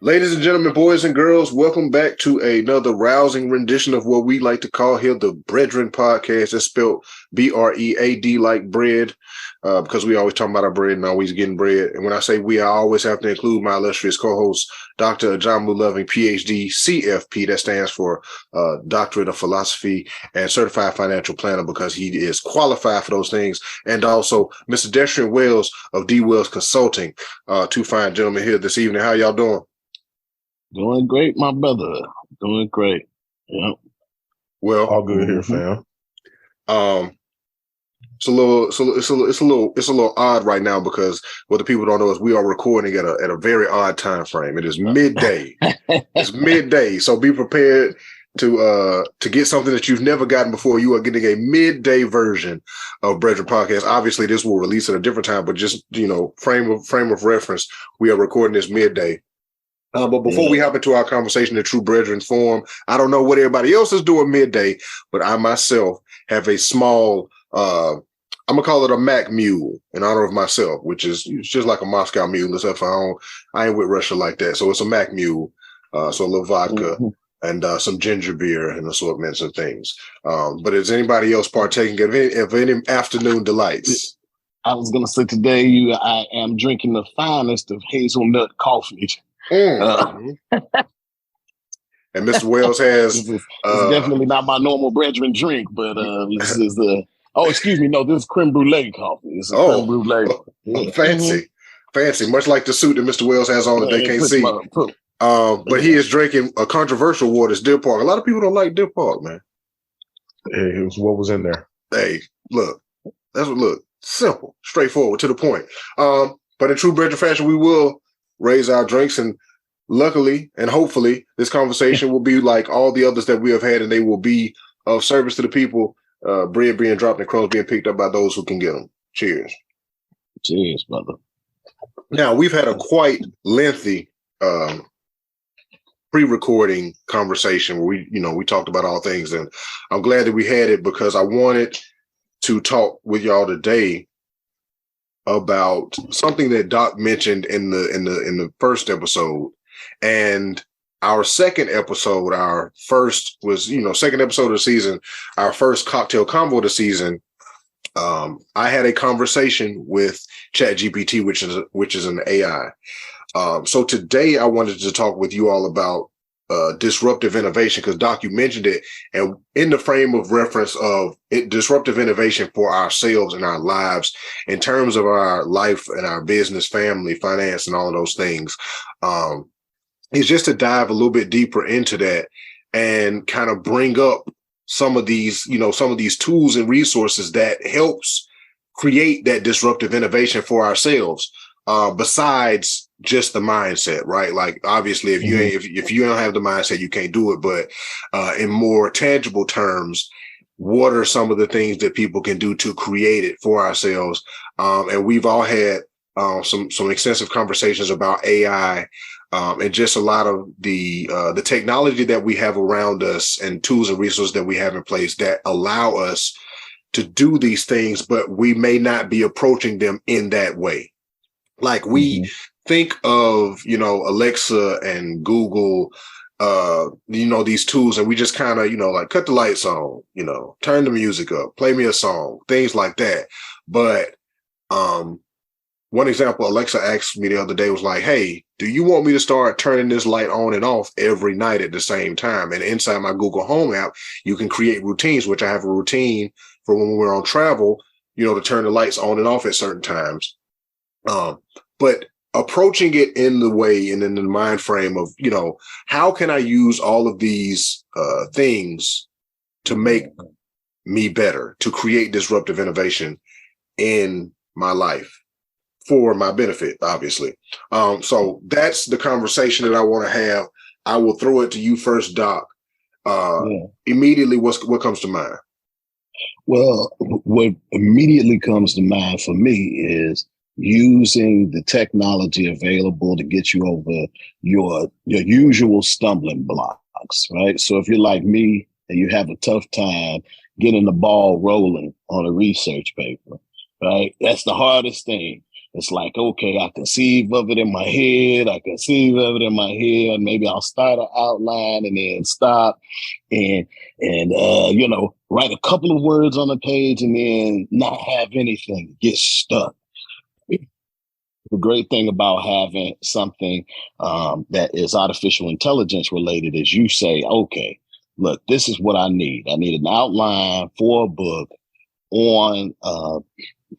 Ladies and gentlemen, boys and girls, welcome back to another rousing rendition of what we like to call here the Brethren Podcast. It's spelled B-R-E-A-D like bread, because we always talk about our bread and always getting bread. And when I say we, I always have to include my illustrious co-host, Dr. Ajamu Loving, PhD, CFP, that stands for Doctorate of Philosophy and Certified Financial Planner, because he is qualified for those things. And also Mr. Destrian Wells of D. Wells Consulting, two fine gentlemen here this evening. How y'all doing? Doing great, my brother. Doing great. Yeah. Well, all good here, fam. It's a little odd right now because what the people don't know is we are recording at a very odd time frame. It is midday. It's midday, so be prepared to get something that you've never gotten before. You are getting a midday version of Brethren Podcast. Obviously, this will release at a different time, but just frame of reference, we are recording this midday. But before we hop into our conversation in true brethren form, I don't know what everybody else is doing midday, but I myself have a small, I'm going to call it a Mac mule in honor of myself, which is just like a Moscow mule, except I ain't with Russia like that. So it's a Mac mule. So a little vodka and some ginger beer and assortments and things. But is anybody else partaking of any afternoon delights? I was going to say today, I am drinking the finest of hazelnut coffee. And Mr. Wells has it's definitely not my normal brethren drink, but this is excuse me, no, this is creme brulee coffee. This is creme brulee. Fancy, much like the suit that Mr. Wells has on that they can't see. But he is drinking a controversial water. It's Deer Park. A lot of people don't like Deer Park, man. Hey, it was what was in there. Hey, look, simple, straightforward, to the point. But in true brethren fashion, we will raise our drinks, and luckily and hopefully this conversation will be like all the others that we have had, and they will be of service to the people, bread being dropped and crumbs being picked up by those who can get them. Cheers. Cheers, brother. Now, we've had a quite lengthy pre-recording conversation where we talked about all things, and I'm glad that we had it because I wanted to talk with y'all today about something that Doc mentioned in the first episode, and our second episode. Our first was second episode of the season, our first cocktail convo of the season. I had a conversation with ChatGPT, which is an AI. So today I wanted to talk with you all about disruptive innovation, because Doc, you mentioned it, and in the frame of reference of disruptive innovation for ourselves and our lives in terms of our life and our business, family, finance, and all of those things. Is just to dive a little bit deeper into that and kind of bring up some of these tools and resources that helps create that disruptive innovation for ourselves. Besides just the mindset, right? Like obviously, if you don't have the mindset, you can't do it. But in more tangible terms, what are some of the things that people can do to create it for ourselves? And we've all had some extensive conversations about AI and just a lot of the technology that we have around us and tools and resources that we have in place that allow us to do these things, but we may not be approaching them in that way. Like we think of, Alexa and Google, these tools, and we just kind of, like cut the lights on, turn the music up, play me a song, things like that. But one example Alexa asked me the other day was like, hey, do you want me to start turning this light on and off every night at the same time? And inside my Google Home app, you can create routines, which I have a routine for when we're on travel, to turn the lights on and off at certain times. But approaching it in the way and in the mind frame of, how can I use all of these things to make me better, to create disruptive innovation in my life for my benefit, obviously. So that's the conversation that I want to have. I will throw it to you first, Doc. Immediately, what comes to mind? Well, what immediately comes to mind for me is using the technology available to get you over your usual stumbling blocks, right? So if you're like me and you have a tough time getting the ball rolling on a research paper, right? That's the hardest thing. It's like, okay, I conceive of it in my head. And maybe I'll start an outline and then stop and write a couple of words on the page and then not have anything, get stuck. The great thing about having something that is artificial intelligence related is you say, okay, look, this is what I need. I need an outline for a book on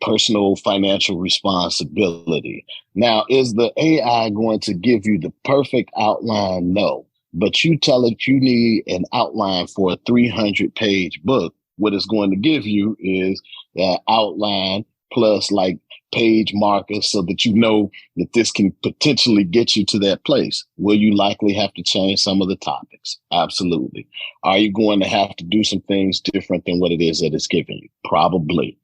personal financial responsibility. Now, is the AI going to give you the perfect outline? No. But you tell it you need an outline for a 300-page book. What it's going to give you is that outline plus like page markers so that you know that this can potentially get you to that place. Will you likely have to change some of the topics? Absolutely. Are you going to have to do some things different than what it is that it's giving you? Probably.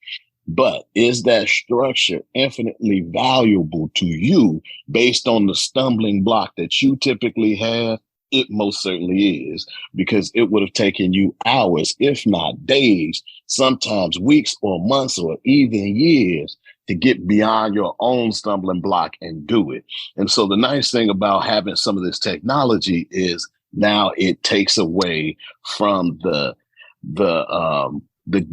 But is that structure infinitely valuable to you based on the stumbling block that you typically have? It most certainly is, because it would have taken you hours, if not days, sometimes weeks or months or even years to get beyond your own stumbling block and do it. And so the nice thing about having some of this technology is now it takes away from the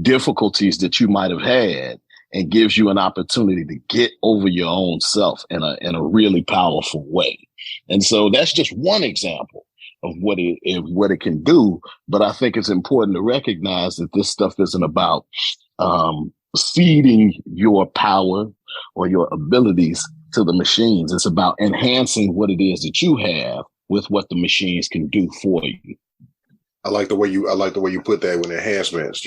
difficulties that you might have had and gives you an opportunity to get over your own self in a really powerful way. And so that's just one example of what it can do. But I think it's important to recognize that this stuff isn't about ceding your power or your abilities to the machines. It's about enhancing what it is that you have with what the machines can do for you. I like the way you put that with enhancements.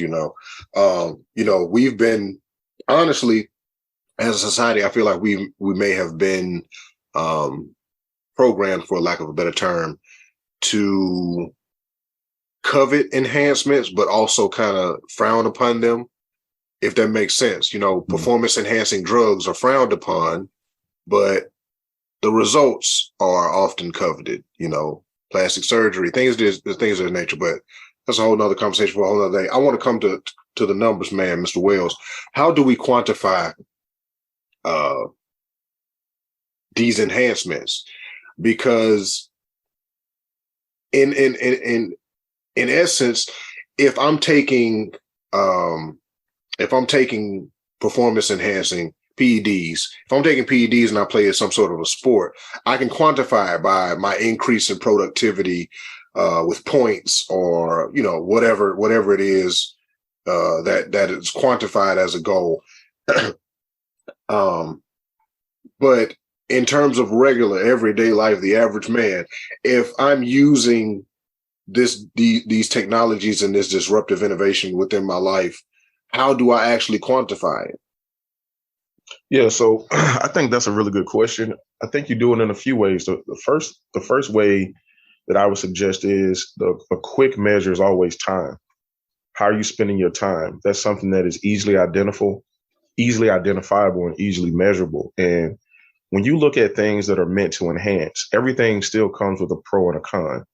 We've been, honestly, as a society, I feel like we may have been programmed, for lack of a better term, to covet enhancements, but also kind of frown upon them, if that makes sense. Performance enhancing drugs are frowned upon, but the results are often coveted, plastic surgery, things of that nature. But that's a whole nother conversation for a whole nother day. I want to come to the numbers, man, Mr. Wells. How do we quantify these enhancements? Because in essence, if I'm taking performance enhancing PEDs, if I'm taking PEDs and I play as some sort of a sport, I can quantify it by my increase in productivity with points, or whatever it is that is quantified as a goal. But in terms of regular everyday life, the average man, if I'm using these technologies and this disruptive innovation within my life, how do I actually quantify it? Yeah, so I think that's a really good question. I think you do it in a few ways. The first way that I would suggest is a quick measure is always time. How are you spending your time? That's something that is easily identifiable, and easily measurable. And when you look at things that are meant to enhance, everything still comes with a pro and a con.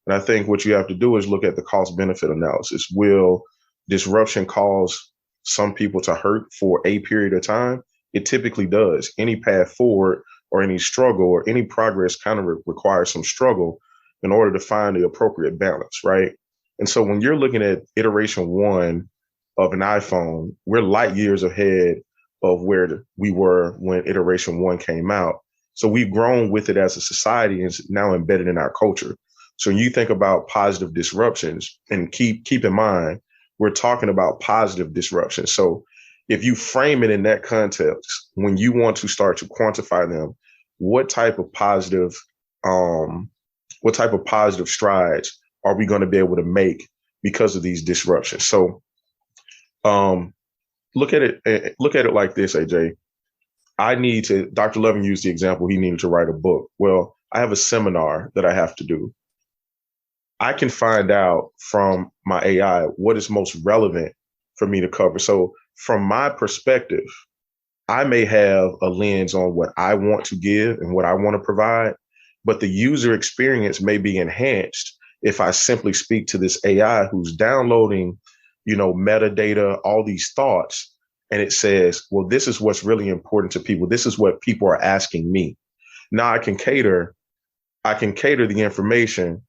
And I think what you have to do is look at the cost benefit analysis. Will disruption cause some people to hurt for a period of time? It typically does. Any path forward or any struggle or any progress kind of requires some struggle in order to find the appropriate balance, right? And so when you're looking at iteration 1 of an iPhone, we're light years ahead of where we were when iteration 1 came out. So we've grown with it as a society, and it's now embedded in our culture. So when you think about positive disruptions, and keep in mind, we're talking about positive disruptions. So if you frame it in that context, when you want to start to quantify them, what type of positive strides are we going to be able to make because of these disruptions? So look at it like this, AJ. Dr. Levin used the example, he needed to write a book. Well, I have a seminar that I have to do. I can find out from my AI what is most relevant for me to cover. So from my perspective, I may have a lens on what I want to give and what I want to provide, but the user experience may be enhanced if I simply speak to this AI who's downloading, metadata, all these thoughts, and it says, well, this is what's really important to people. This is what people are asking me. Now I can cater the information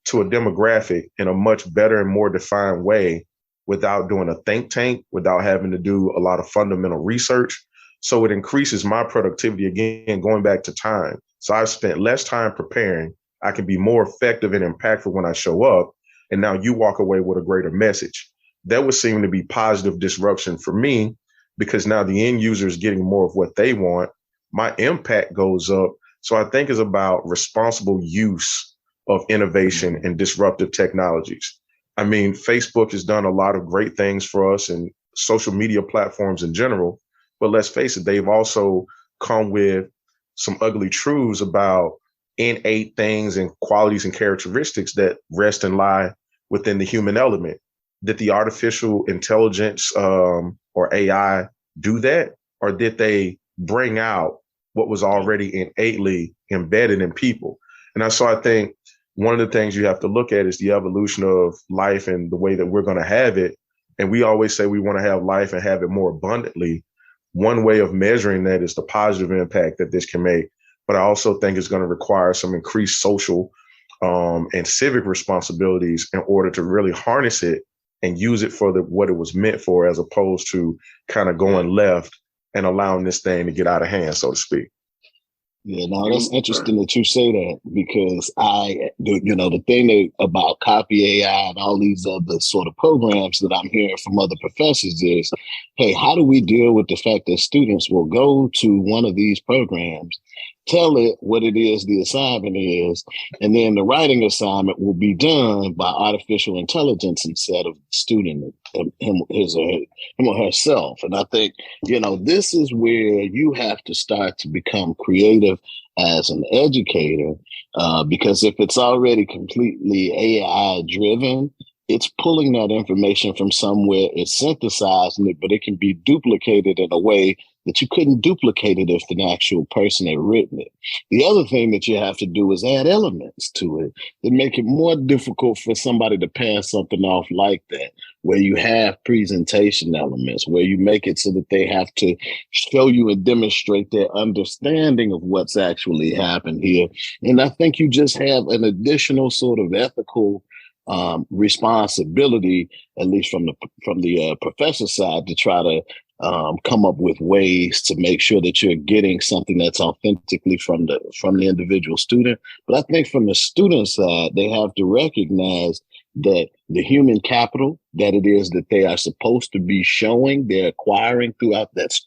to a demographic in a much better and more defined way without doing a think tank, without having to do a lot of fundamental research. So it increases my productivity, again, going back to time. So I've spent less time preparing. I can be more effective and impactful when I show up. And now you walk away with a greater message. That would seem to be positive disruption for me, because now the end user is getting more of what they want. My impact goes up. So I think it's about responsible use of innovation and disruptive technologies. I mean, Facebook has done a lot of great things for us and social media platforms in general. But let's face it, they've also come with some ugly truths about innate things and qualities and characteristics that rest and lie within the human element. Did the artificial intelligence or AI do that? Or did they bring out what was already innately embedded in people? And so I think one of the things you have to look at is the evolution of life and the way that we're going to have it. And we always say we want to have life and have it more abundantly. One way of measuring that is the positive impact that this can make. But I also think it's going to require some increased social and civic responsibilities in order to really harness it and use it for what it was meant for, as opposed to kind of going left and allowing this thing to get out of hand, so to speak. Yeah, no, that's interesting that you say that, because the thing about Copy AI and all these other sort of programs that I'm hearing from other professors is, hey, how do we deal with the fact that students will go to one of these programs, tell it what it is the assignment is, and then the writing assignment will be done by artificial intelligence instead of the student, him or herself. And I think, this is where you have to start to become creative as an educator, because if it's already completely AI driven, it's pulling that information from somewhere, it's synthesizing it, but it can be duplicated in a way that you couldn't duplicate it if an actual person had written it. The other thing that you have to do is add elements to it that make it more difficult for somebody to pass something off like that, where you have presentation elements, where you make it so that they have to show you and demonstrate their understanding of what's actually happened here. And I think you just have an additional sort of ethical responsibility, at least from the professor side, to try to come up with ways to make sure that you're getting something that's authentically from the individual student. But I think from the student side, they have to recognize that the human capital that it is that they are supposed to be showing, they're acquiring throughout this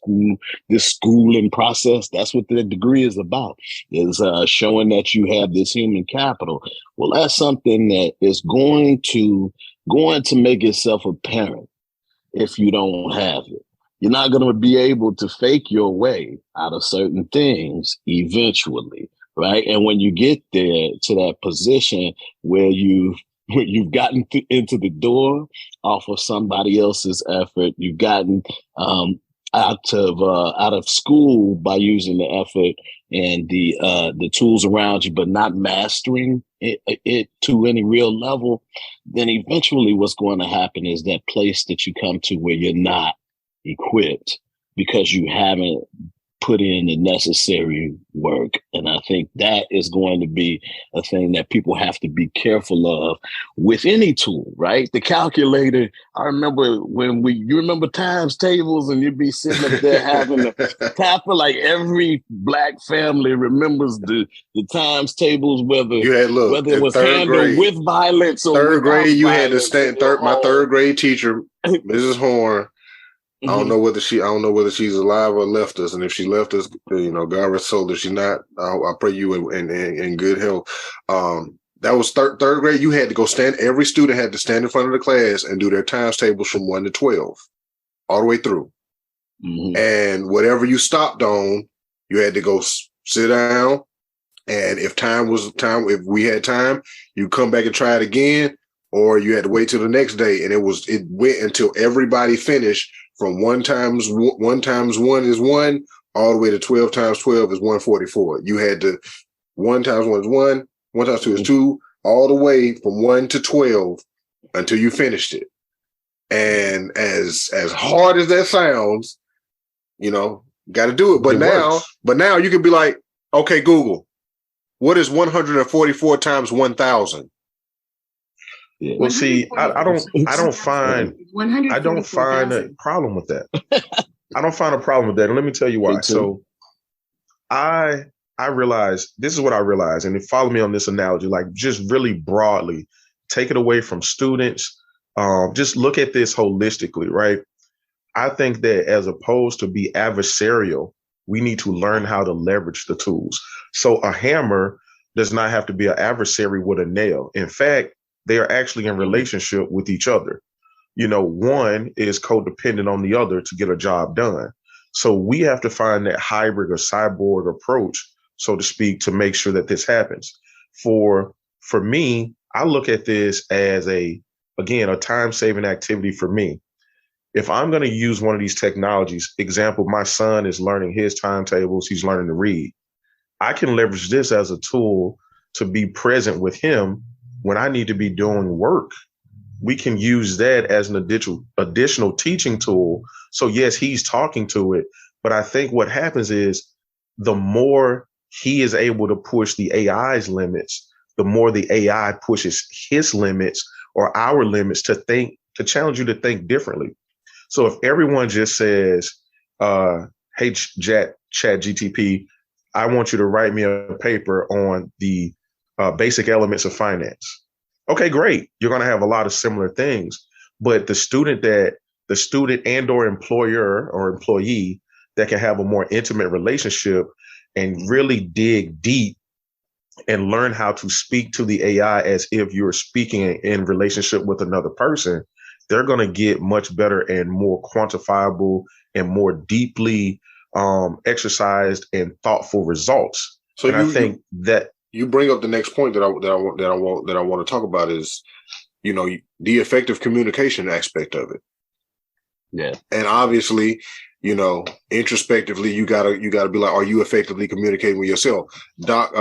schooling process. That's what the degree is about, is showing that you have this human capital. Well, that's something that is going to make itself apparent if you don't have it. You're not going to be able to fake your way out of certain things eventually, right? And when you get there to that position where you've gotten into the door off of somebody else's effort, you've gotten out of school by using the effort and the tools around you, but not mastering it to any real level, then eventually what's going to happen is that place that you come to where you're not equipped because you haven't put in the necessary work. And I think that is going to be a thing that people have to be careful of with any tool, right? The calculator, I remember you remember times tables, and you'd be sitting up there having to tap for, like, every Black family remembers the times tables, whether it was handled with violence or third grade, you had to stand. my third grade teacher, Mrs. Horn, I don't know whether she's alive or left us, and if she left us, God rest her soul. If she's not, I pray you in good health. That was third grade. You had to go stand. Every student had to stand in front of the class and do their times tables from 1 to 12, all the way through. Mm-hmm. And whatever you stopped on, you had to go sit down. And if if we had time, you come back and try it again, or you had to wait till the next day. And it went until everybody finished. From 1 times 1 is 1, all the way to 12 times 12 is 144. You had to 1 times 1 is 1, 1 times 2 is 2, all the way from 1 to 12 until you finished it. And as hard as that sounds, you know, got to do it. But now you can be like, okay, Google, what is 144 times 1,000? Yeah. Well, see, I don't find a problem with that. I don't find a problem with that. And let me tell you why. So I realize, this is what I realize, and follow me on this analogy, like just really broadly, take it away from students. Just look at this holistically, right? I think that as opposed to be adversarial, we need to learn how to leverage the tools. So a hammer does not have to be an adversary with a nail. In fact, they are actually in relationship with each other. You know, one is codependent on the other to get a job done. So we have to find that hybrid or cyborg approach, so to speak, to make sure that this happens. For me, I look at this as a time-saving activity for me. If I'm going to use one of these technologies, example, my son is learning his timetables, he's learning to read. I can leverage this as a tool to be present with him when I need to be doing work. We can use that as an additional teaching tool. So yes, he's talking to it, but I think what happens is the more he is able to push the AI's limits, the more the AI pushes his limits or our limits to challenge you to think differently. So if everyone just says, hey, Chat GTP, I want you to write me a paper on the basic elements of finance. Okay, great. You're going to have a lot of similar things, but the student and or employer or employee that can have a more intimate relationship and really dig deep and learn how to speak to the AI as if you're speaking in relationship with another person, they're going to get much better and more quantifiable and more deeply exercised and thoughtful results. So I think that you bring up the next point that I want to talk about is, you know, the effective communication aspect of it. Yeah. And obviously, you know, introspectively, you gotta be like, are you effectively communicating with yourself? Doc,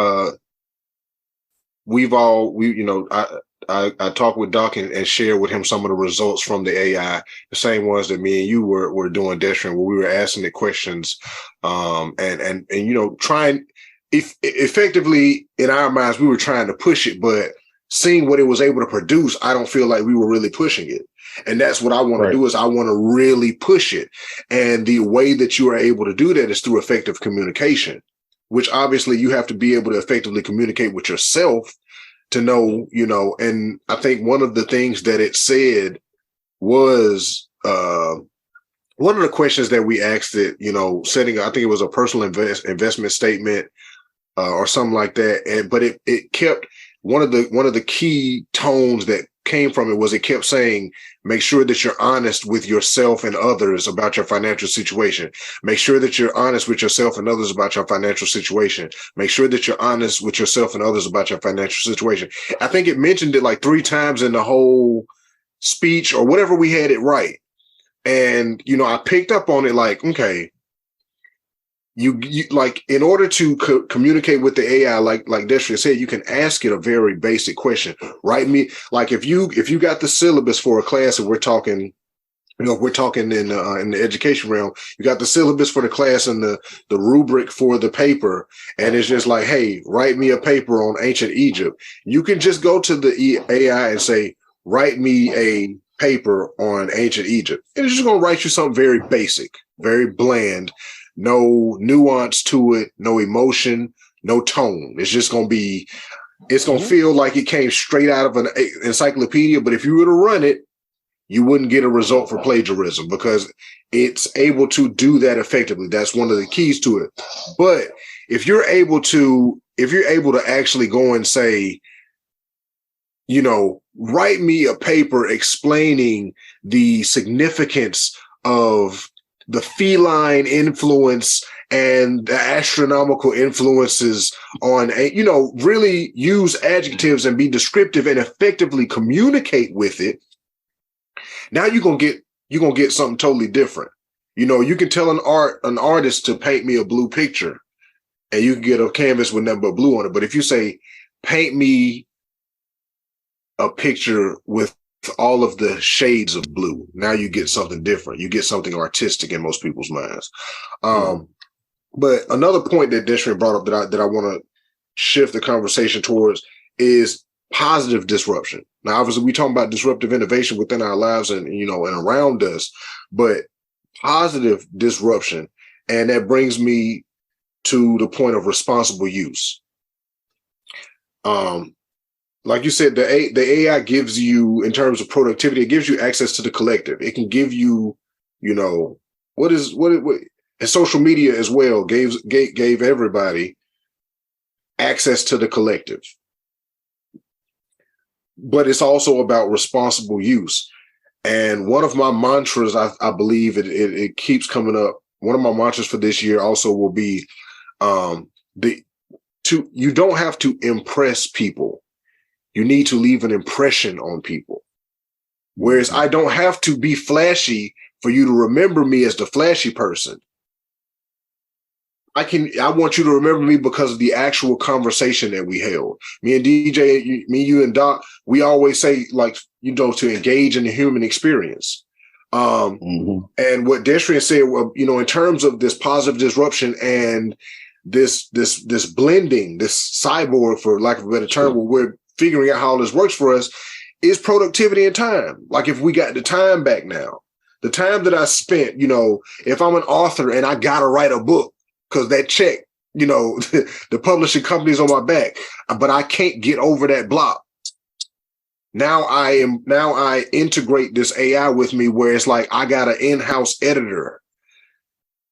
I talked with Doc and shared with him some of the results from the AI, the same ones that me and you were doing, Destrin, where we were asking it questions, and you know, trying effectively in our minds, we were trying to push it, but seeing what it was able to produce, I don't feel like we were really pushing it. And that's what I want to do, is I want to really push it. And the way that you are able to do that is through effective communication, which obviously you have to be able to effectively communicate with yourself to know, you know. And I think one of the things that it said was, one of the questions that we asked it, you know, I think it was a personal investment statement, or something like that. But it kept, one of the key tones that came from it was, it kept saying, make sure that you're honest with yourself and others about your financial situation. Make sure that you're honest with yourself and others about your financial situation. Make sure that you're honest with yourself and others about your financial situation. I think it mentioned it like 3 times in the whole speech or whatever. We had it right. And, you know, I picked up on it like, okay, you like, in order to communicate with the AI, like Destria said, you can ask it a very basic question. Write me, like, if you got the syllabus for a class, and we're talking, you know, if we're talking in the education realm, you got the syllabus for the class and the rubric for the paper, and it's just like, hey, write me a paper on ancient Egypt. You can just go to the AI and say, write me a paper on ancient Egypt. And it's just going to write you something very basic, very bland. No nuance to it, no emotion, no tone. It's just going to be, it's going to feel like it came straight out of an encyclopedia. But if you were to run it, you wouldn't get a result for plagiarism, because it's able to do that effectively. That's one of the keys to it. But if you're able to actually go and say, you know, write me a paper explaining the significance of the feline influence and the astronomical influences on, you know, really use adjectives and be descriptive and effectively communicate with it. Now you're gonna get something totally different. You know, you can tell an artist to paint me a blue picture, and you can get a canvas with nothing but blue on it. But if you say, paint me a picture with all of the shades of blue. Now you get something different. You get something artistic in most people's minds. But another point that Destrin brought up that I want to shift the conversation towards is positive disruption. Now, obviously, we talking about disruptive innovation within our lives and and around us, but positive disruption, and that brings me to the point of responsible use. Like you said, the AI gives you, in terms of productivity, it gives you access to the collective. It can give you, what and social media as well gave everybody access to the collective. But it's also about responsible use. And one of my mantras, I believe it keeps coming up. One of my mantras for this year also will be you don't have to impress people. You need to leave an impression on people. Whereas I don't have to be flashy for you to remember me as the flashy person. I want you to remember me because of the actual conversation that we held. Me and DJ, you and Doc, we always say, like, to engage in the human experience. And what Destrian said, in terms of this positive disruption and this blending, this cyborg, for lack of a better term, where we're figuring out how this works for us, is productivity and time. Like, if we got the time back now, the time that I spent, if I'm an author and I got to write a book, because that check, the publishing company's on my back, but I can't get over that block. Now I integrate this AI with me, where it's like I got an in-house editor,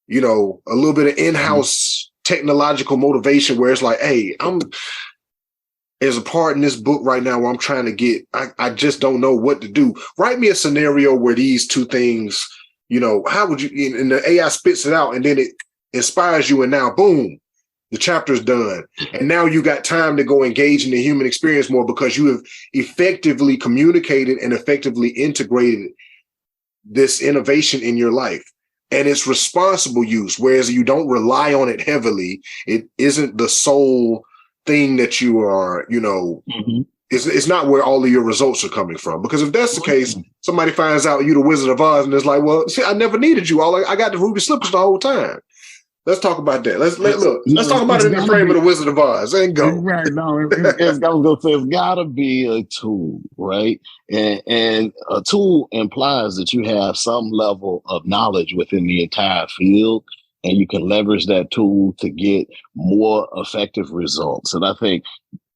a little bit of in-house technological motivation, where it's like, hey, there's a part in this book right now where I'm trying to get, I just don't know what to do. Write me a scenario where these two things, how would you, and the AI spits it out, and then it inspires you, and now, boom, the chapter's done. And now you got time to go engage in the human experience more, because you have effectively communicated and effectively integrated this innovation in your life. And it's responsible use, whereas you don't rely on it heavily. It isn't the sole thing that you are, it's not where all of your results are coming from. Because if that's the case, somebody finds out you the Wizard of Oz, and it's like, well, see, I never needed you. I got the ruby slippers the whole time. Let's talk about that. Let's talk about it in the frame of the Wizard of Oz. And go. Right. No, it's gotta be a tool, right? And a tool implies that you have some level of knowledge within the entire field, and you can leverage that tool to get more effective results. And I think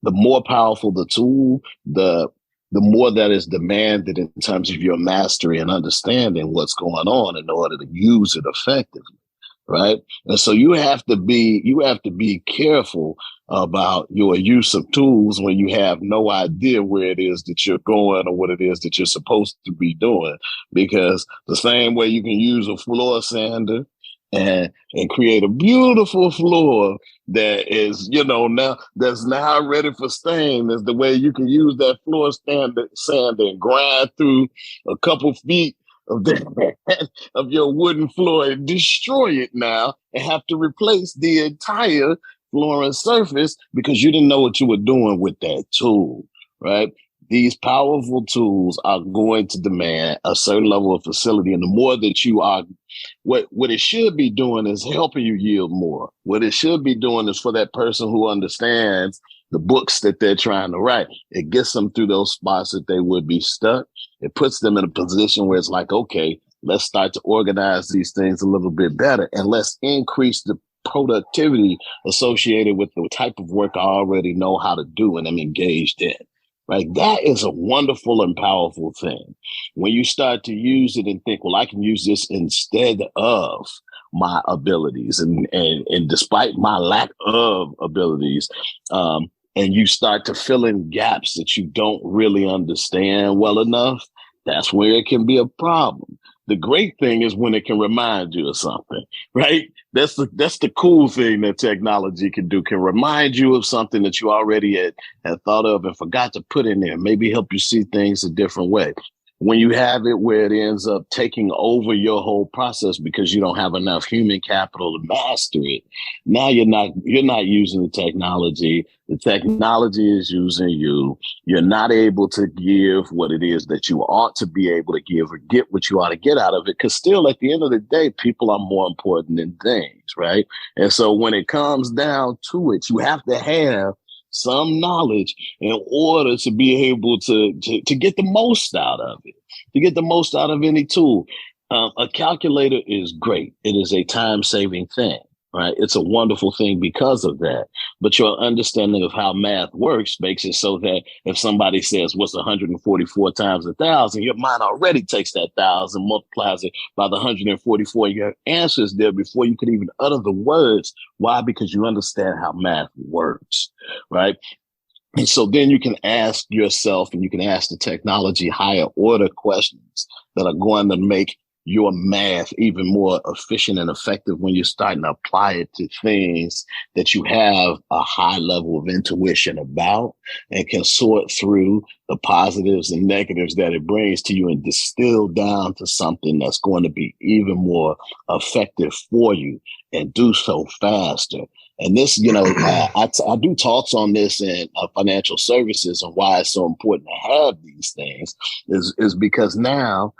the more powerful the tool, the more that is demanded in terms of your mastery and understanding what's going on in order to use it effectively. Right. And so you have to be careful about your use of tools when you have no idea where it is that you're going or what it is that you're supposed to be doing, because the same way you can use a floor sander and create a beautiful floor that is, that's now ready for stain, is the way you can use that floor sand and grind through a couple feet of your wooden floor and destroy it now, and have to replace the entire flooring surface because you didn't know what you were doing with that tool, right? These powerful tools are going to demand a certain level of facility, and the more that you are, what it should be doing is helping you yield more. What it should be doing is, for that person who understands the books that they're trying to write, it gets them through those spots that they would be stuck. It puts them in a position where it's like, okay, let's start to organize these things a little bit better, and let's increase the productivity associated with the type of work I already know how to do and I'm engaged in. Right? That is a wonderful and powerful thing. When you start to use it and think, well, I can use this instead of my abilities, and despite my lack of abilities, and you start to fill in gaps that you don't really understand well enough, that's where it can be a problem. The great thing is when it can remind you of something, right? That's the cool thing that technology can do, can remind you of something that you already had thought of and forgot to put in there, maybe help you see things a different way. when you have it where it ends up taking over your whole process because you don't have enough human capital to master it, now you're not using the technology. The technology is using you. You're not able to give what it is that you ought to be able to give or get what you ought to get out of it. Because still, at the end of the day, people are more important than things, right? And so when it comes down to it, you have to have some knowledge in order to be able to get the most out of it, to get the most out of any tool. A calculator is great. It is a time-saving thing, right? It's a wonderful thing because of that. But your understanding of how math works makes it so that if somebody says, what's 144 times 1,000, your mind already takes that 1,000, multiplies it by the 144. Your answer is there before you could even utter the words. Why? Because you understand how math works, right? And so then you can ask yourself and you can ask the technology higher order questions that are going to make your math even more efficient and effective when you're starting to apply it to things that you have a high level of intuition about and can sort through the positives and negatives that it brings to you and distill down to something that's going to be even more effective for you and do so faster. And this, I do talks on this in financial services and why it's so important to have these things is because now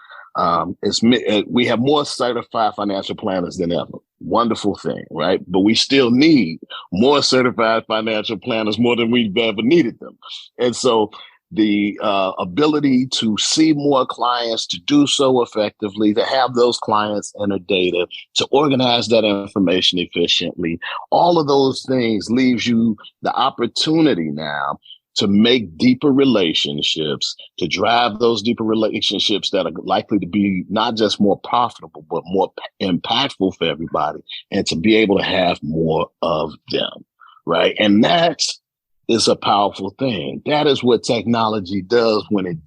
we have more certified financial planners than ever. Wonderful thing, right? But we still need more certified financial planners more than we've ever needed them. And so the ability to see more clients, to do so effectively, to have those clients enter data, to organize that information efficiently, all of those things leaves you the opportunity now to make deeper relationships, to drive those deeper relationships that are likely to be not just more profitable, but more impactful for everybody, and to be able to have more of them, right? And that is a powerful thing. That is what technology does when it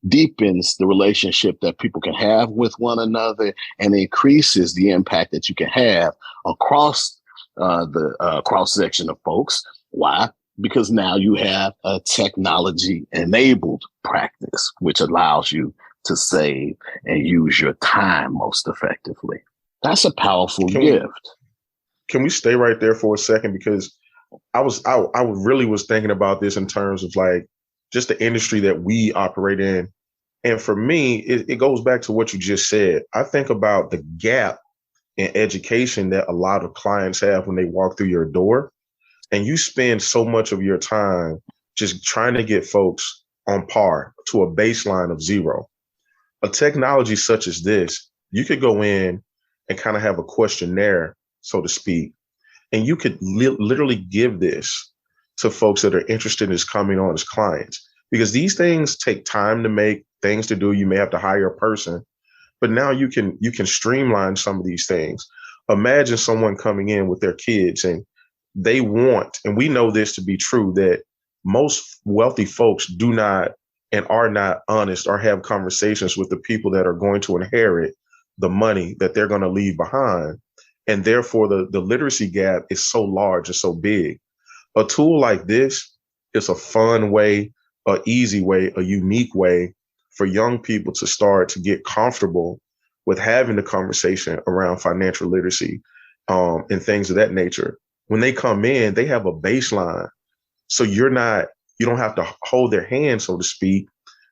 deepens the relationship that people can have with one another and increases the impact that you can have across the cross section of folks. Why? Because now you have a technology-enabled practice, which allows you to save and use your time most effectively. That's a powerful gift. Can we stay right there for a second? Because I really was thinking about this in terms of like just the industry that we operate in. And for me, it goes back to what you just said. I think about the gap in education that a lot of clients have when they walk through your door. And you spend so much of your time just trying to get folks on par to a baseline of zero. A technology such as this, you could go in and kind of have a questionnaire, so to speak, and you could literally give this to folks that are interested in coming on as clients, because these things take time to make, things to do. You may have to hire a person, but now you can streamline some of these things. Imagine someone coming in with their kids and they want, and we know this to be true, that most wealthy folks do not and are not honest or have conversations with the people that are going to inherit the money that they're going to leave behind. And therefore, the literacy gap is so large and so big. A tool like this is a fun way, a easy way, a unique way for young people to start to get comfortable with having the conversation around financial literacy and things of that nature. When they come in, they have a baseline. So you don't have to hold their hand, so to speak,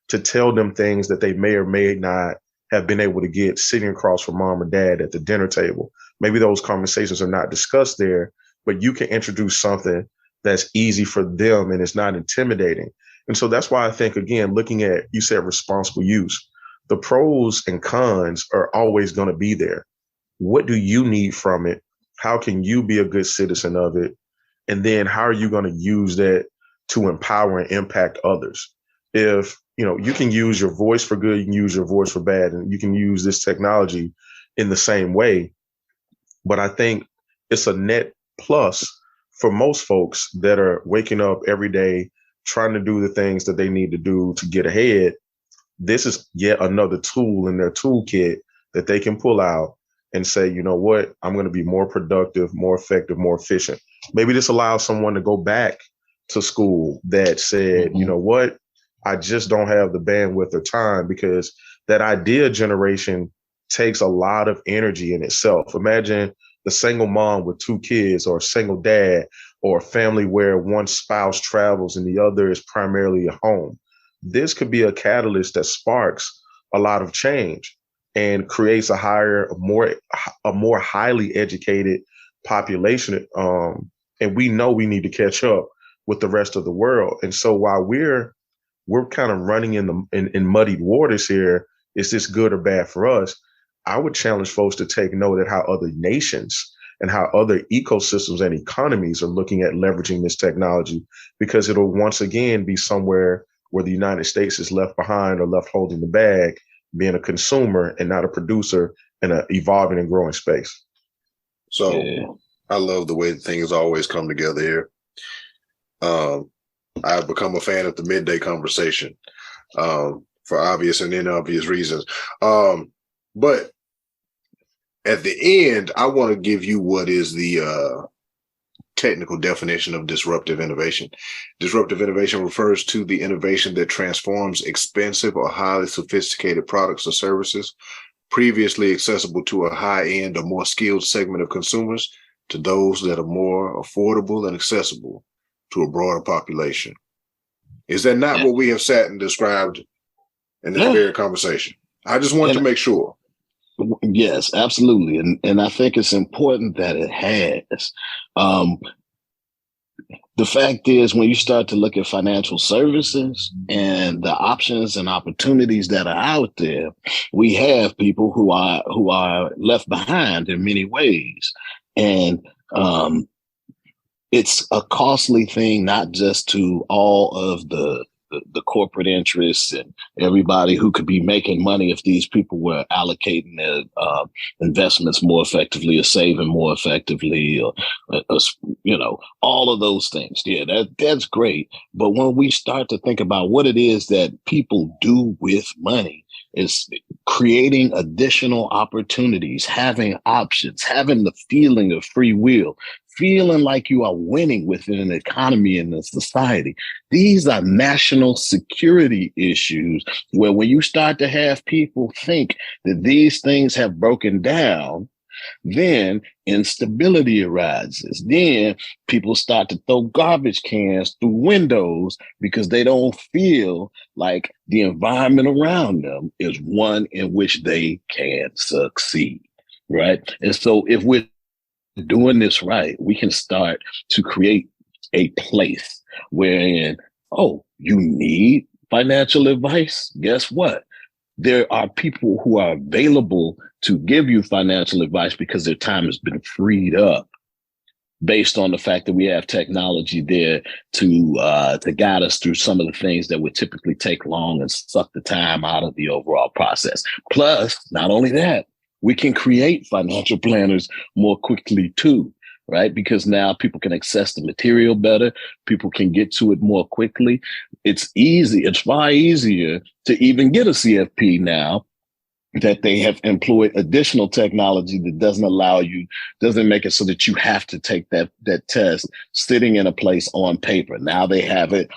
to tell them things that they may or may not have been able to get sitting across from mom or dad at the dinner table. Maybe those conversations are not discussed there, but you can introduce something that's easy for them and it's not intimidating. And so that's why I think, again, looking at, you said responsible use, the pros and cons are always going to be there. What do you need from it? How can you be a good citizen of it? And then how are you going to use that to empower and impact others? If, you can use your voice for good, you can use your voice for bad, and you can use this technology in the same way. But I think it's a net plus for most folks that are waking up every day, trying to do the things that they need to do to get ahead. This is yet another tool in their toolkit that they can pull out and say, you know what, I'm going to be more productive, more effective, more efficient. Maybe this allows someone to go back to school that said, you know what, I just don't have the bandwidth or time, because that idea generation takes a lot of energy in itself. Imagine the single mom with 2 kids, or a single dad, or a family where one spouse travels and the other is primarily at home. This could be a catalyst that sparks a lot of change and creates a more highly educated population. And we know we need to catch up with the rest of the world. And so while we're kind of running in muddied waters here, is this good or bad for us? I would challenge folks to take note at how other nations and how other ecosystems and economies are looking at leveraging this technology, because it'll once again be somewhere where the United States is left behind or left holding the bag, being a consumer and not a producer in an evolving and growing space. So I love the way things always come together here. I've become a fan of the midday conversation for obvious and inobvious reasons. But at the end, I want to give you what is the technical definition of disruptive innovation. Disruptive innovation refers to the innovation that transforms expensive or highly sophisticated products or services previously accessible to a high-end or more skilled segment of consumers to those that are more affordable and accessible to a broader population. Is that not what we have sat and described in this very conversation? I just want to make sure. Yes, absolutely. And I think it's important that it has. The fact is, when you start to look at financial services and the options and opportunities that are out there, we have people who are left behind in many ways. And it's a costly thing, not just to all of the corporate interests and everybody who could be making money if these people were allocating their investments more effectively or saving more effectively, or all of those things. Yeah, that's great. But when we start to think about what it is that people do with money, is creating additional opportunities, having options, having the feeling of free will, feeling like you are winning within an economy and a society. These are national security issues where when you start to have people think that these things have broken down, then instability arises. Then people start to throw garbage cans through windows because they don't feel like the environment around them is one in which they can succeed, right? And so if we're doing this right, we can start to create a place wherein, you need financial advice? Guess what? There are people who are available to give you financial advice because their time has been freed up based on the fact that we have technology there to guide us through some of the things that would typically take long and suck the time out of the overall process. Plus, not only that, we can create financial planners more quickly too, right? Because now people can access the material better. People can get to it more quickly. It's easy. It's far easier to even get a CFP now that they have employed additional technology that doesn't make it so that you have to take that test sitting in a place on paper. Now they have it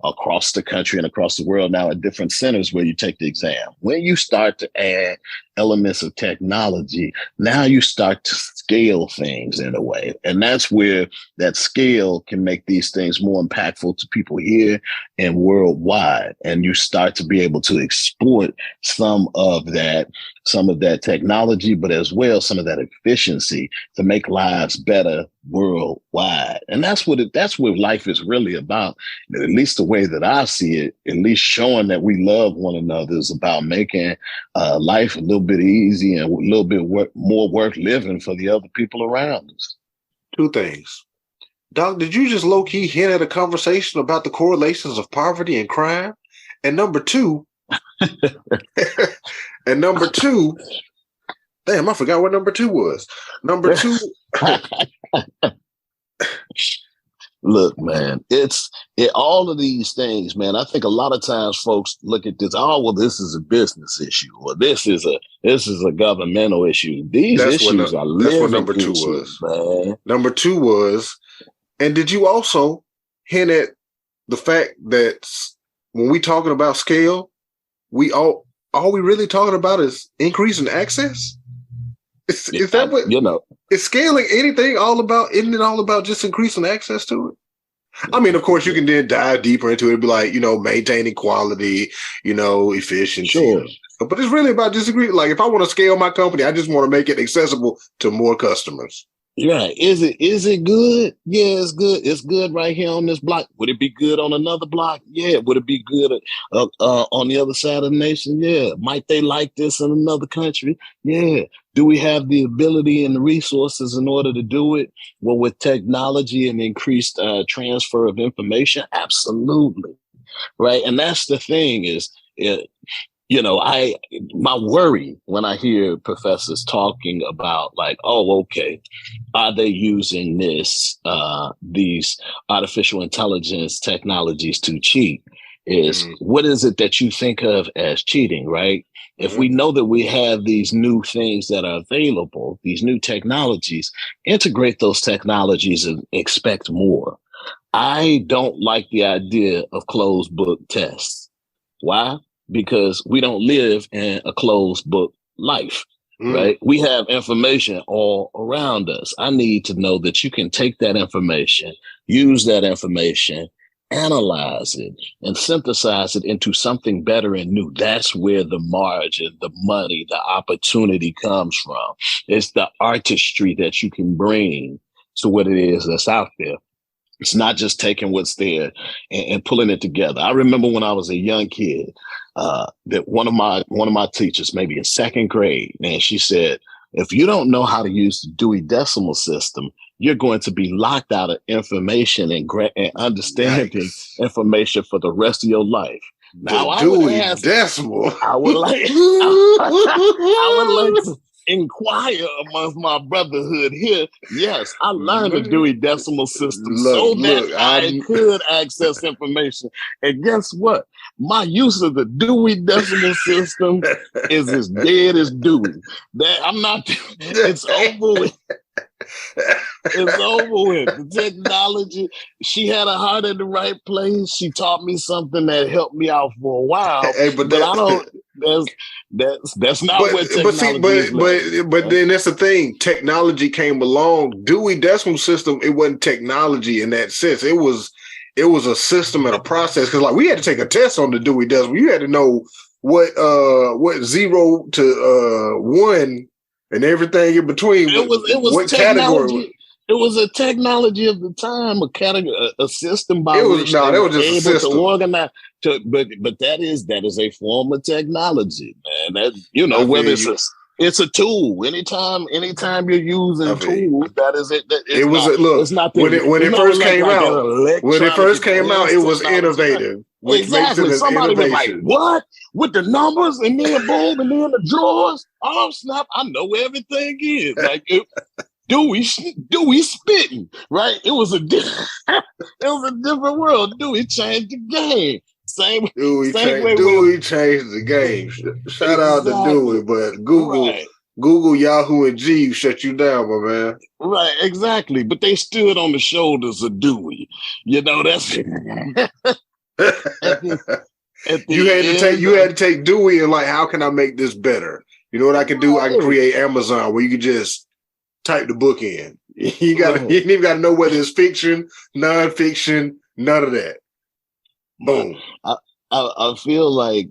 across the country and across the world now at different centers where you take the exam. When you start to add elements of technology, now you start to scale things in a way. And that's where that scale can make these things more impactful to people here and worldwide. And you start to be able to export some of that technology, but as well some of that efficiency to make lives better worldwide. And that's what life is really about. At least the way that I see it, at least showing that we love one another, is about making life a little bit easy and a little bit more worth living for the other people around us. Two things. Doc, did you just low-key hint at a conversation about the correlations of poverty and crime? And number two, damn, I forgot what number two was. Number two. Look, man, all of these things, man. I think a lot of times folks look at this. Oh, well, this is a business issue, or this is a governmental issue. These issues are living. That's what number two issues, was. Man. Number two was, and did you also hint at the fact that when we talking about scale, all we really talking about is increasing access. Is that what is scaling anything all about? Isn't it all about just increasing access to it? I mean, of course, you can then dive deeper into it and be like, maintaining quality, efficiency. Sure. But it's really about just like if I want to scale my company, I just want to make it accessible to more customers. Right. Is it good? Yeah, it's good. It's good right here on this block. Would it be good on another block? Yeah. Would it be good on the other side of the nation? Yeah. Might they like this in another country? Yeah. Do we have the ability and the resources in order to do it? Well, with technology and increased transfer of information, absolutely. Right. And that's the thing is, my worry when I hear professors talking about like, oh, okay, are they using these artificial intelligence technologies to cheat? Is what is it that you think of as cheating, right? If we know that we have these new things that are available, these new technologies, integrate those technologies and expect more. I don't like the idea of closed book tests. Why? Because we don't live in a closed book life, right? We have information all around us. I need to know that you can take that information, use that information, analyze it, and synthesize it into something better and new. That's where the margin, the money, the opportunity comes from. It's the artistry that you can bring to what it is that's out there. It's not just taking what's there and pulling it together. I remember when I was a young kid, that one of my teachers, maybe in second grade, and she said, if you don't know how to use the Dewey Decimal System, you're going to be locked out of information and understanding information for the rest of your life. Now, I would like to inquire amongst my brotherhood here. Yes, I learned the Dewey Decimal System that I could access information. And guess what? My use of the Dewey Decimal System is as dead as Dewey. It's over with. It's over with. The technology, she had her heart in the right place. She taught me something that helped me out for a while. Hey, but I don't. That's not what technology is. But then that's the thing. Technology came along. Dewey Decimal System. It wasn't technology in that sense. It was a system and a process. Because like we had to take a test on the Dewey Decimal. You had to know what 0 to 1 and everything in between. It was what category. It was a technology of the time, a system by which they were able to organize. But that is a form of technology, man. That whether it's a tool. Anytime you're using tools, that is it. When it first came out, it was innovative. Exactly. Somebody was like, "What with the numbers and then boom and then the drawers? Oh snap! I know where everything is." Like Dewey spitting, right? It was a different world. Dewey changed the game. Dewey changed the game. Shout out to Dewey, but Google, Yahoo, and Jeeves shut you down, my man. Right, exactly. But they stood on the shoulders of Dewey. That's you had to take Dewey and like, how can I make this better? You know what I can do? I can create Amazon where you can just type the book in. You ain't even got to know whether it's fiction, nonfiction, none of that. Boom. I feel like,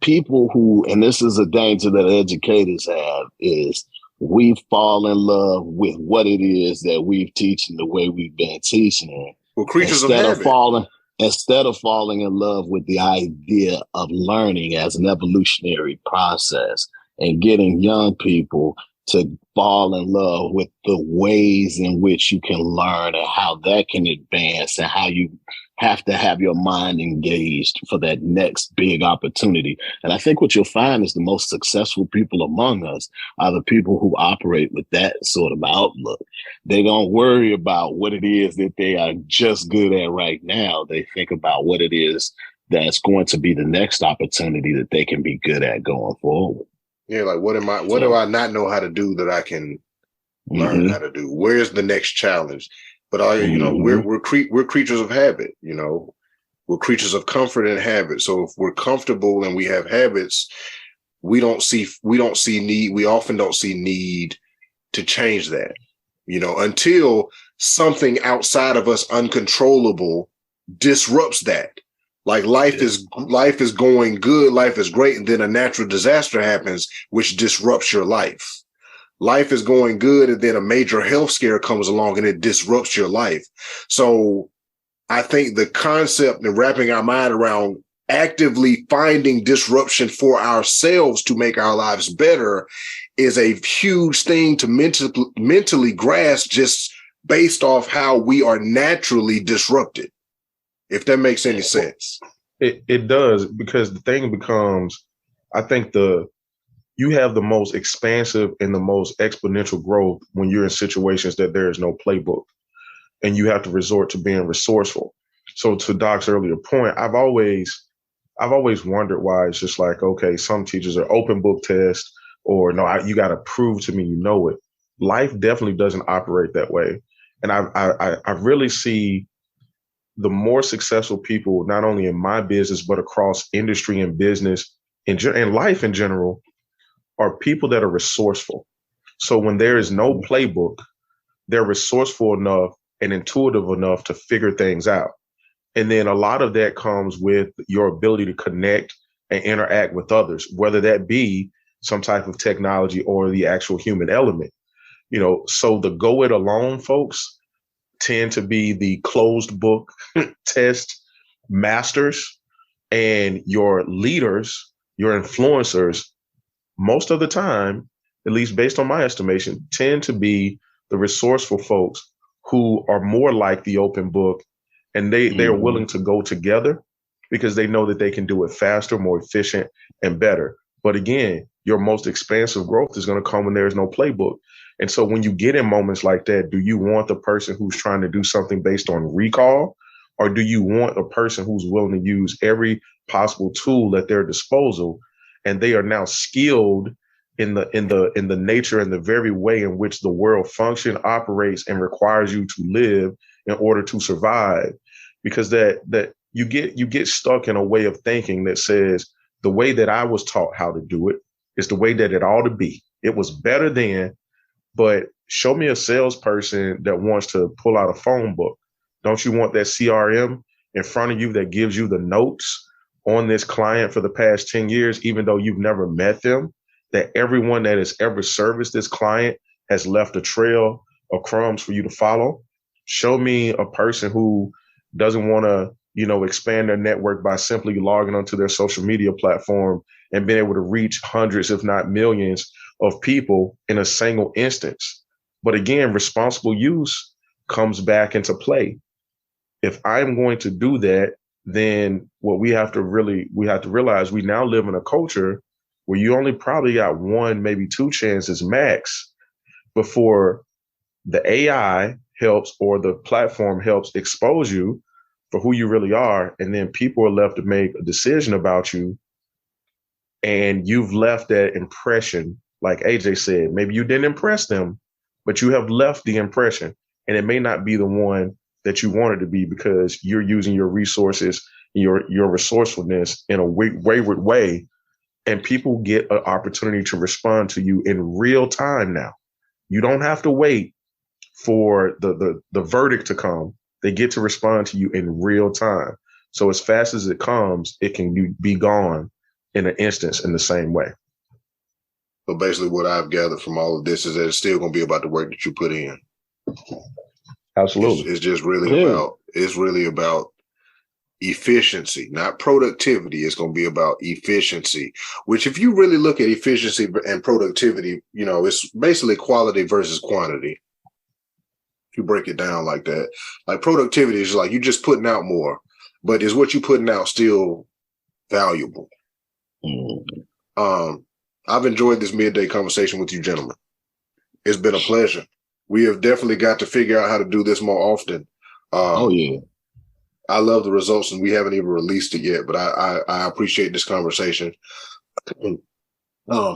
people who, and this is a danger that educators have, is we fall in love with what it is that we've teaching the way we've been teaching it. Well, creatures of habit. Instead of falling in love with the idea of learning as an evolutionary process and getting young people to fall in love with the ways in which you can learn and how that can advance and how you have to have your mind engaged for that next big opportunity. And I think what you'll find is the most successful people among us are the people who operate with that sort of outlook. They don't worry about what it is that they are just good at right now. They think about what it is that's going to be the next opportunity that they can be good at going forward. Yeah, like what do I not know how to do that I can learn how to do? Where's the next challenge? But we're creatures of habit, We're creatures of comfort and habit. So if we're comfortable and we have habits, we often don't see need to change that, until something outside of us uncontrollable disrupts that. Like life is going good, life is great, and then a natural disaster happens, which disrupts your life. Life is going good, and then a major health scare comes along and it disrupts your life. So I think the concept and wrapping our mind around actively finding disruption for ourselves to make our lives better is a huge thing to mentally grasp, just based off how we are naturally disrupted. If that makes any sense. It does, because the thing becomes, I think you have the most expansive and the most exponential growth when you're in situations that there is no playbook and you have to resort to being resourceful. So to Doc's earlier point, I've always wondered why it's just like, okay, some teachers are open book test, or no, you got to prove to me you know it. Life definitely doesn't operate that way. And I really see the more successful people, not only in my business, but across industry and business and life in general, are people that are resourceful. So when there is no playbook, they're resourceful enough and intuitive enough to figure things out. And then a lot of that comes with your ability to connect and interact with others, whether that be some type of technology or the actual human element. So the go it alone folks tend to be the closed book test masters, and your leaders, your influencers, most of the time, at least based on my estimation, tend to be the resourceful folks who are more like the open book, and they are willing to go together because they know that they can do it faster, more efficient, and better. But again, your most expansive growth is going to come when there is no playbook. And so when you get in moments like that, do you want the person who's trying to do something based on recall, or do you want a person who's willing to use every possible tool at their disposal, and they are now skilled in the nature and the very way in which the world function, operates, and requires you to live in order to survive? Because that you get stuck in a way of thinking that says the way that I was taught how to do it is the way that it ought to be. It was better then. But show me a salesperson that wants to pull out a phone book. Don't you want that CRM in front of you that gives you the notes on this client for the past 10 years, even though you've never met them, that everyone that has ever serviced this client has left a trail of crumbs for you to follow? Show me a person who doesn't want to, expand their network by simply logging onto their social media platform and being able to reach hundreds, if not millions, of people in a single instance. But again, responsible use comes back into play. If I'm going to do that, then what we have to realize, we now live in a culture where you only probably got one, maybe two chances max before the AI helps or the platform helps expose you for who you really are. And then people are left to make a decision about you. And you've left that impression, like AJ said, maybe you didn't impress them, but you have left the impression, and it may not be the one that you wanted to be because you're using your resources, your resourcefulness in a wayward way, and people get an opportunity to respond to you in real time now. You don't have to wait for the verdict to come. They get to respond to you in real time. So as fast as it comes, it can be gone in an instance in the same way. So basically what I've gathered from all of this is that it's still going to be about the work that you put in. Absolutely. It's just really about efficiency, not productivity. It's going to be about efficiency, which if you really look at efficiency and productivity, it's basically quality versus quantity. If you break it down like that, like productivity is like you just putting out more, but is what you putting out still valuable? I've enjoyed this midday conversation with you gentlemen. It's been a pleasure. We have definitely got to figure out how to do this more often. I love the results, and we haven't even released it yet, but I appreciate this conversation.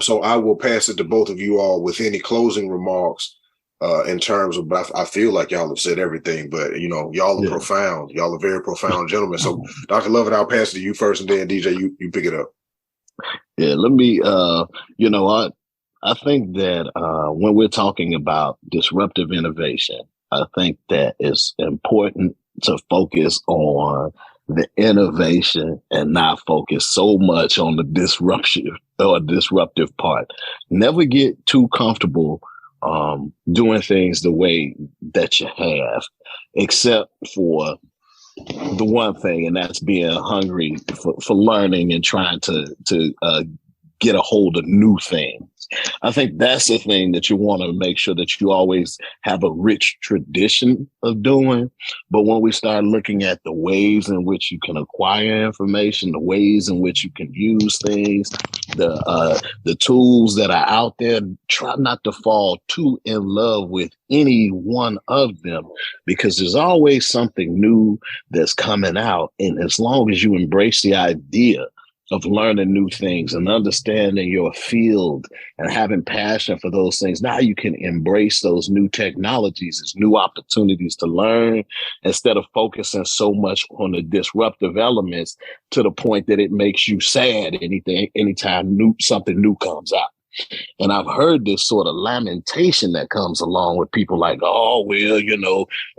So I will pass it to both of you all with any closing remarks in terms of, but I feel like y'all have said everything, but y'all are profound. Y'all are very profound gentlemen. So Dr. Lovett, I'll pass it to you first, and then DJ, you pick it up. Yeah, let me, I think that when we're talking about disruptive innovation, I think that it's important to focus on the innovation and not focus so much on the disruptive part. Never get too comfortable doing things the way that you have, except for the one thing, and that's being hungry for learning and trying to get a hold of new things. I think that's the thing that you want to make sure that you always have a rich tradition of doing. But when we start looking at the ways in which you can acquire information, the ways in which you can use things, the tools that are out there, try not to fall too in love with any one of them, because there's always something new that's coming out. And as long as you embrace the idea of learning new things and understanding your field and having passion for those things, now you can embrace those new technologies as new opportunities to learn, instead of focusing so much on the disruptive elements to the point that it makes you sad anytime something new comes out. And I've heard this sort of lamentation that comes along with people like, oh, well,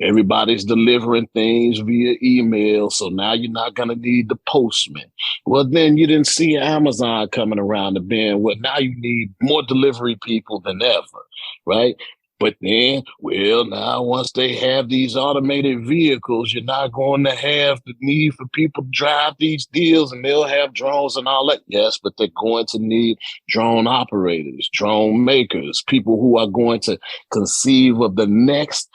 everybody's delivering things via email, so now you're not going to need the postman. Well, then you didn't see Amazon coming around the bend. Well, now you need more delivery people than ever, right? But then, now once they have these automated vehicles, you're not going to have the need for people to drive these deals, and they'll have drones and all that. Yes, but they're going to need drone operators, drone makers, people who are going to conceive of the next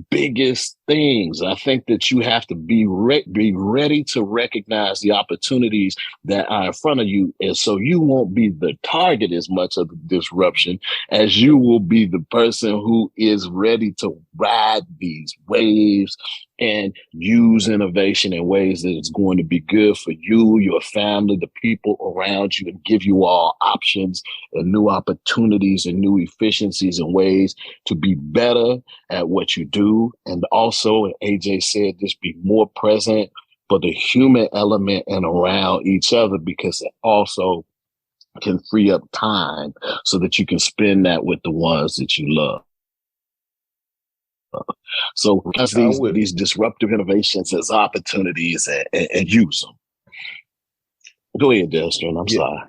biggest things. I think that you have to be ready to recognize the opportunities that are in front of you. And so you won't be the target as much of the disruption as you will be the person who is ready to ride these waves and use innovation in ways that is going to be good for you, your family, the people around you, and give you all options and new opportunities and new efficiencies and ways to be better at what you do. And also, AJ said, just be more present for the human element and around each other, because it also can free up time so that you can spend that with the ones that you love. So these disruptive innovations as opportunities and use them. Go ahead, Destin. I'm sorry.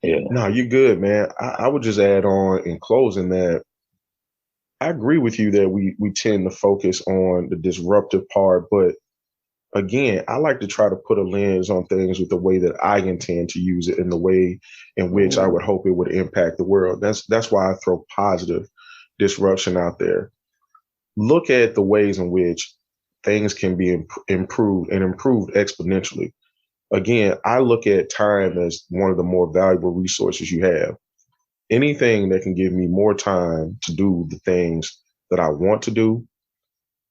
Yeah. No, you're good, man. I would just add on in closing that I agree with you that we tend to focus on the disruptive part, but again, I like to try to put a lens on things with the way that I intend to use it and the way in which I would hope it would impact the world. That's why I throw positive disruption out there. Look at the ways in which things can be improved and improved exponentially. Again, I look at time as one of the more valuable resources you have. Anything that can give me more time to do the things that I want to do,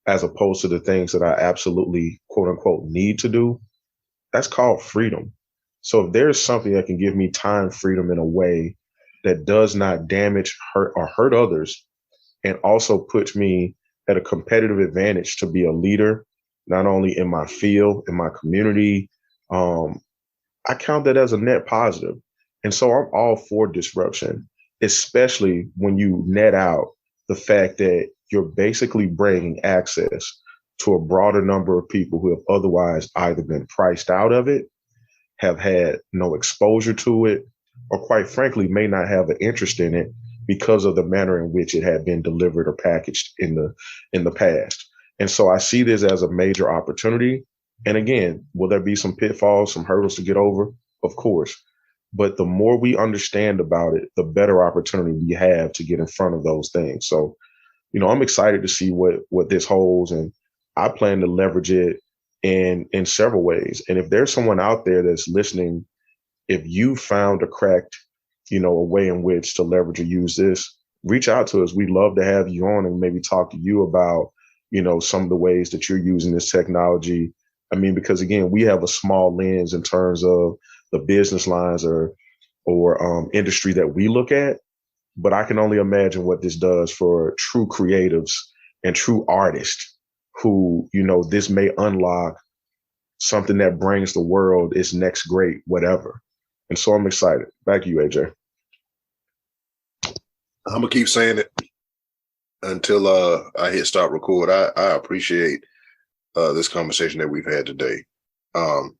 as opposed to the things that I absolutely, quote unquote, need to do, that's called freedom. So if there's something that can give me time freedom in a way that does not damage, hurt others, and also puts me at a competitive advantage to be a leader, not only in my field, in my community, I count that as a net positive. And so I'm all for disruption, especially when you net out the fact that you're basically bringing access to a broader number of people who have otherwise either been priced out of it, have had no exposure to it, or quite frankly, may not have an interest in it because of the manner in which it had been delivered or packaged in the past. And so I see this as a major opportunity. And again, will there be some pitfalls, some hurdles to get over? Of course. But the more we understand about it, the better opportunity we have to get in front of those things. So, I'm excited to see what this holds, and I plan to leverage it in several ways. And if there's someone out there that's listening, if you found a cracked, a way in which to leverage or use this, reach out to us. We'd love to have you on and maybe talk to you about, some of the ways that you're using this technology. I mean, because again, we have a small lens in terms of the business lines or industry that we look at. But I can only imagine what this does for true creatives and true artists who, this may unlock something that brings the world its next great whatever. And so I'm excited. Back to you, AJ. I'm gonna keep saying it until I hit stop record. I appreciate this conversation that we've had today. Number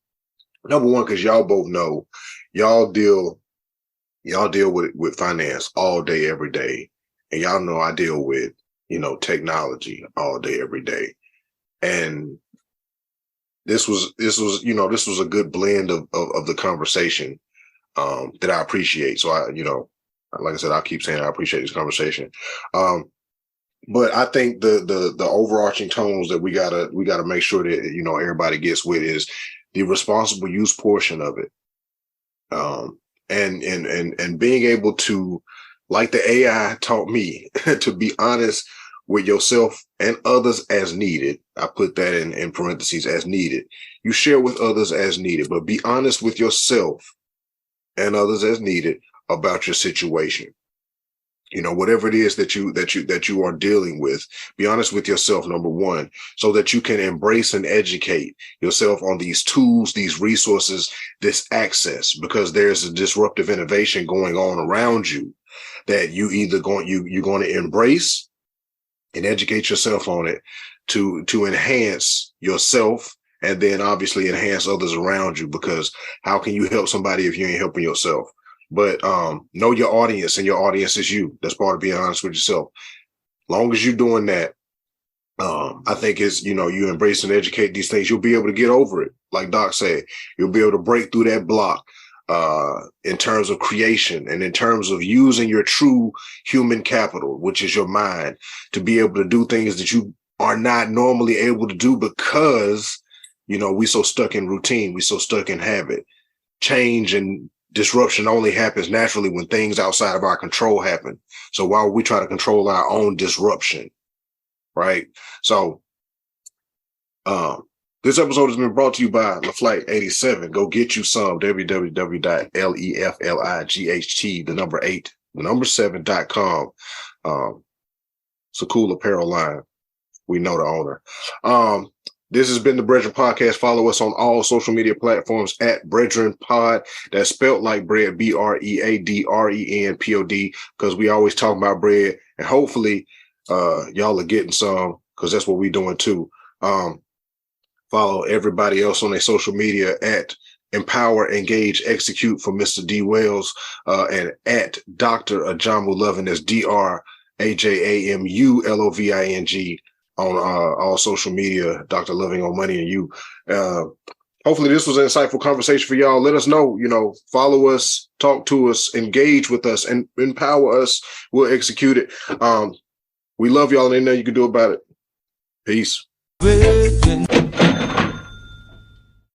one, because y'all both know y'all deal with finance all day, every day. And y'all know I deal with, technology all day, every day. And this was a good blend of the conversation that I appreciate. So like I said, I keep saying I appreciate this conversation. But I think the overarching tones that we gotta make sure that everybody gets with is the responsible use portion of it. And being able to, like the AI taught me, to be honest with yourself and others as needed. I put that in parentheses, as needed. You share with others as needed, but be honest with yourself and others as needed about your situation. Whatever it is that you are dealing with, be honest with yourself, number one, so that you can embrace and educate yourself on these tools, these resources, this access, because there's a disruptive innovation going on around you that you're going to embrace and educate yourself on it to enhance yourself and then obviously enhance others around you, because how can you help somebody if you ain't helping yourself? But know your audience, and your audience is you. That's part of being honest with yourself. Long as you're doing that, I think it's, you embrace and educate these things, you'll be able to get over it. Like Doc said, you'll be able to break through that block in terms of creation and in terms of using your true human capital, which is your mind, to be able to do things that you are not normally able to do because, we so stuck in routine. We so stuck in habit. Change and disruption only happens naturally when things outside of our control happen. So while we try to control our own disruption, right? So this episode has been brought to you by LaFlight 87. Go get you some. www.leflight7.com. It's a cool apparel line. We know the owner. This has been the Brethren Podcast. Follow us on all social media platforms at Brethren Pod. That's spelled like bread, BREADRENPOD, because we always talk about bread. And hopefully y'all are getting some, because that's what we're doing too. Follow everybody else on their social media at Empower, Engage, Execute for Mr. D. Wells, and at Dr. Ajamu Loving. That's DrAjamuLoving on all social media. Dr. Loving on Money and You. Hopefully this was an insightful conversation for y'all. Let us know, follow us, talk to us, engage with us, and empower us. We'll execute it. We love y'all, and ain't nothing you can do about it. Peace.